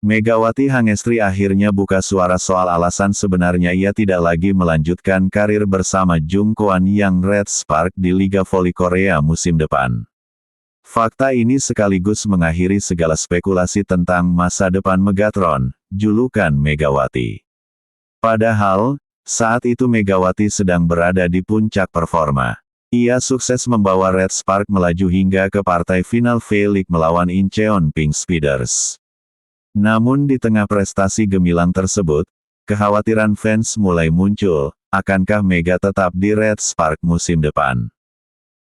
Megawati Hangestri akhirnya buka suara soal alasan sebenarnya ia tidak lagi melanjutkan karir bersama Jung Kwon Yang Red Spark di Liga Voli Korea musim depan. Fakta ini sekaligus mengakhiri segala spekulasi tentang masa depan Megatron, julukan Megawati. Padahal, saat itu Megawati sedang berada di puncak performa. Ia sukses membawa Red Spark melaju hingga ke partai final V-League melawan Incheon Pink Speeders. Namun di tengah prestasi gemilang tersebut, kekhawatiran fans mulai muncul, akankah Mega tetap di Red Spark musim depan?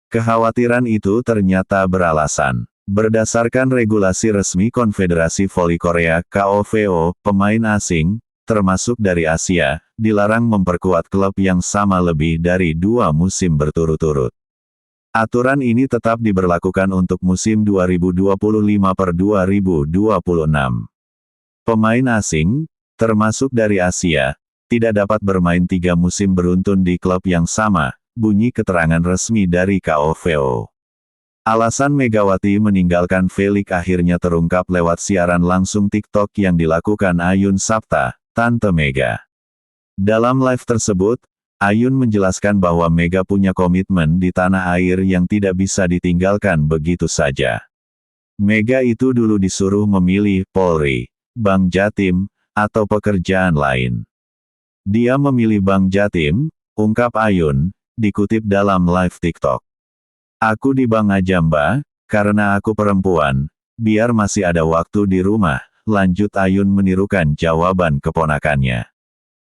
Kekhawatiran itu ternyata beralasan. Berdasarkan regulasi resmi Konfederasi Voli Korea (KOVO), pemain asing, termasuk dari Asia, dilarang memperkuat klub yang sama lebih dari 2 musim berturut-turut. Aturan ini tetap diberlakukan untuk musim 2025-2026. Pemain asing, termasuk dari Asia, tidak dapat bermain 3 musim beruntun di klub yang sama, bunyi keterangan resmi dari KOVO. Alasan Megawati meninggalkan V-League akhirnya terungkap lewat siaran langsung TikTok yang dilakukan Ayun Sapta, Tante Mega. Dalam live tersebut, Ayun menjelaskan bahwa Mega punya komitmen di tanah air yang tidak bisa ditinggalkan begitu saja. Mega itu dulu disuruh memilih Polri, Bank Jatim, atau pekerjaan lain. Dia memilih Bank Jatim, ungkap Ayun, dikutip dalam live TikTok. Aku di bank aja mbak, karena aku perempuan, biar masih ada waktu di rumah, lanjut Ayun menirukan jawaban keponakannya.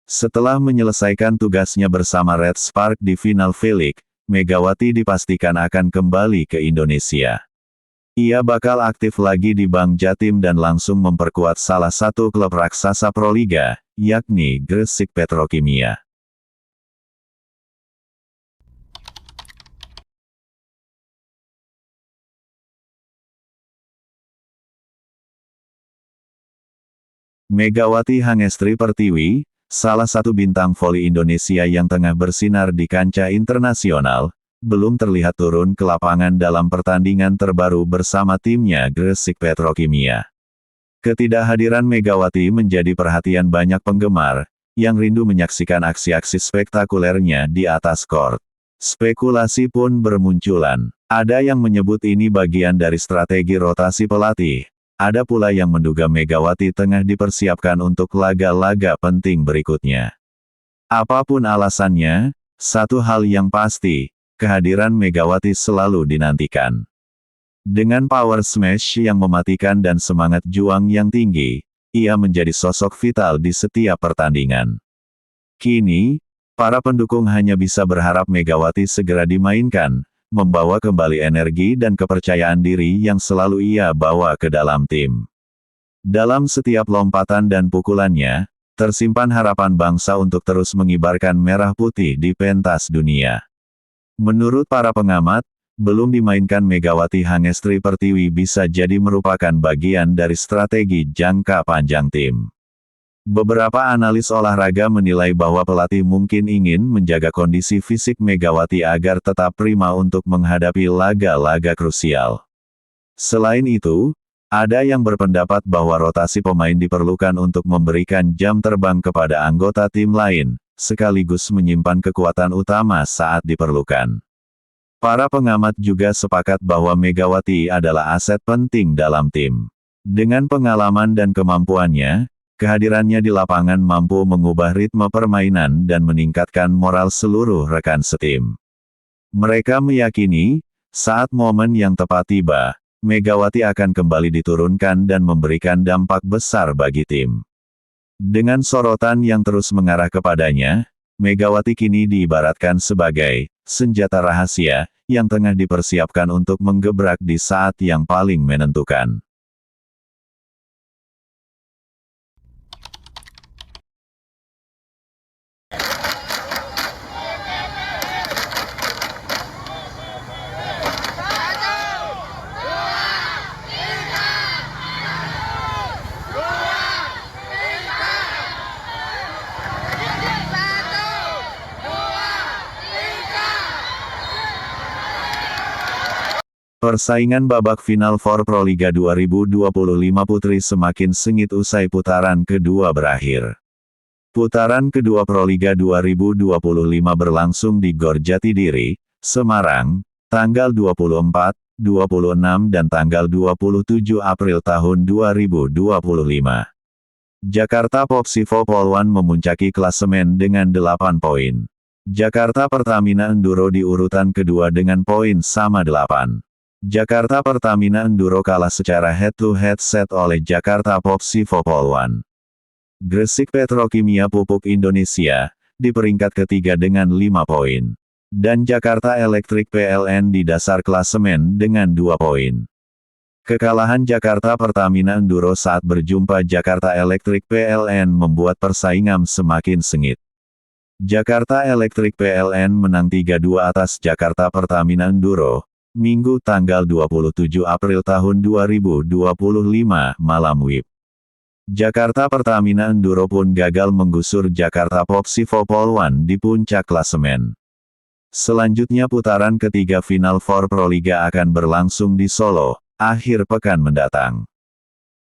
Setelah menyelesaikan tugasnya bersama Red Spark di final V-League, Megawati dipastikan akan kembali ke Indonesia. Ia bakal aktif lagi di Bank Jatim dan langsung memperkuat salah satu klub raksasa Proliga, yakni Gresik Petrokimia. Megawati Hangestri Pertiwi, salah satu bintang voli Indonesia yang tengah bersinar di kancah internasional, belum terlihat turun ke lapangan dalam pertandingan terbaru bersama timnya Gresik Petrokimia. Ketidakhadiran Megawati menjadi perhatian banyak penggemar, yang rindu menyaksikan aksi-aksi spektakulernya di atas kort. Spekulasi pun bermunculan. Ada yang menyebut ini bagian dari strategi rotasi pelatih. Ada pula yang menduga Megawati tengah dipersiapkan untuk laga-laga penting berikutnya. Apapun alasannya, satu hal yang pasti, kehadiran Megawati selalu dinantikan. Dengan power smash yang mematikan dan semangat juang yang tinggi, ia menjadi sosok vital di setiap pertandingan. Kini, para pendukung hanya bisa berharap Megawati segera dimainkan, membawa kembali energi dan kepercayaan diri yang selalu ia bawa ke dalam tim. Dalam setiap lompatan dan pukulannya, tersimpan harapan bangsa untuk terus mengibarkan merah putih di pentas dunia. Menurut para pengamat, belum dimainkan Megawati Hangestri Pertiwi bisa jadi merupakan bagian dari strategi jangka panjang tim. Beberapa analis olahraga menilai bahwa pelatih mungkin ingin menjaga kondisi fisik Megawati agar tetap prima untuk menghadapi laga-laga krusial. Selain itu, ada yang berpendapat bahwa rotasi pemain diperlukan untuk memberikan jam terbang kepada anggota tim lain, sekaligus menyimpan kekuatan utama saat diperlukan. Para pengamat juga sepakat bahwa Megawati adalah aset penting dalam tim. Dengan pengalaman dan kemampuannya, kehadirannya di lapangan mampu mengubah ritme permainan dan meningkatkan moral seluruh rekan setim. Mereka meyakini, saat momen yang tepat tiba, Megawati akan kembali diturunkan dan memberikan dampak besar bagi tim. Dengan sorotan yang terus mengarah kepadanya, Megawati kini diibaratkan sebagai senjata rahasia yang tengah dipersiapkan untuk menggebrak di saat yang paling menentukan. Persaingan babak final For Proliga 2025 Putri semakin sengit usai putaran kedua berakhir. Putaran kedua Proliga 2025 berlangsung di Gor Jatidiri, Semarang, tanggal 24, 26 dan tanggal 27 April tahun 2025. Jakarta Popsivo Polwan memuncaki klasemen dengan 8 poin. Jakarta Pertamina Enduro di urutan kedua dengan poin sama 8. Jakarta Pertamina Enduro kalah secara head-to-head set oleh Jakarta Popsivo Polwan. Gresik Petrokimia Pupuk Indonesia, di peringkat ketiga dengan 5 poin. Dan Jakarta Electric PLN di dasar klasemen dengan 2 poin. Kekalahan Jakarta Pertamina Enduro saat berjumpa Jakarta Electric PLN membuat persaingan semakin sengit. Jakarta Electric PLN menang 3-2 atas Jakarta Pertamina Enduro, Minggu tanggal 27 April tahun 2025 malam WIB. Jakarta Pertamina Enduro pun gagal menggusur Jakarta Popsivo Polwan di puncak klasemen. Selanjutnya putaran ketiga final For Proliga akan berlangsung di Solo, akhir pekan mendatang.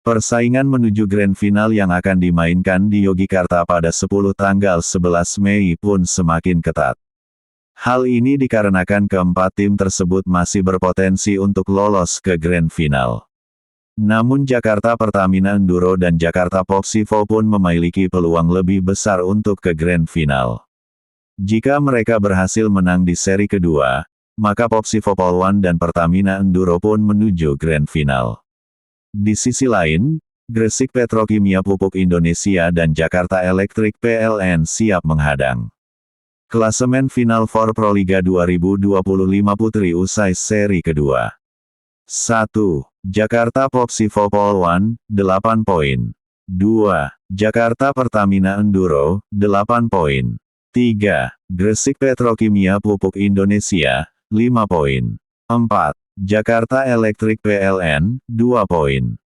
Persaingan menuju grand final yang akan dimainkan di Yogyakarta pada 10 tanggal 11 Mei pun semakin ketat. Hal ini dikarenakan keempat tim tersebut masih berpotensi untuk lolos ke grand final. Namun Jakarta Pertamina Enduro dan Jakarta Popsivo pun memiliki peluang lebih besar untuk ke grand final. Jika mereka berhasil menang di seri kedua, maka Popsivo Polwan dan Pertamina Enduro pun menuju grand final. Di sisi lain, Gresik Petrokimia Pupuk Indonesia dan Jakarta Electric PLN siap menghadang. Klasemen final For Proliga 2025 Putri usai seri kedua. 1. Jakarta Popsivo Polwan, 8 poin. 2. Jakarta Pertamina Enduro, 8 poin. 3. Gresik Petrokimia Pupuk Indonesia, 5 poin. 4. Jakarta Electric PLN, 2 poin.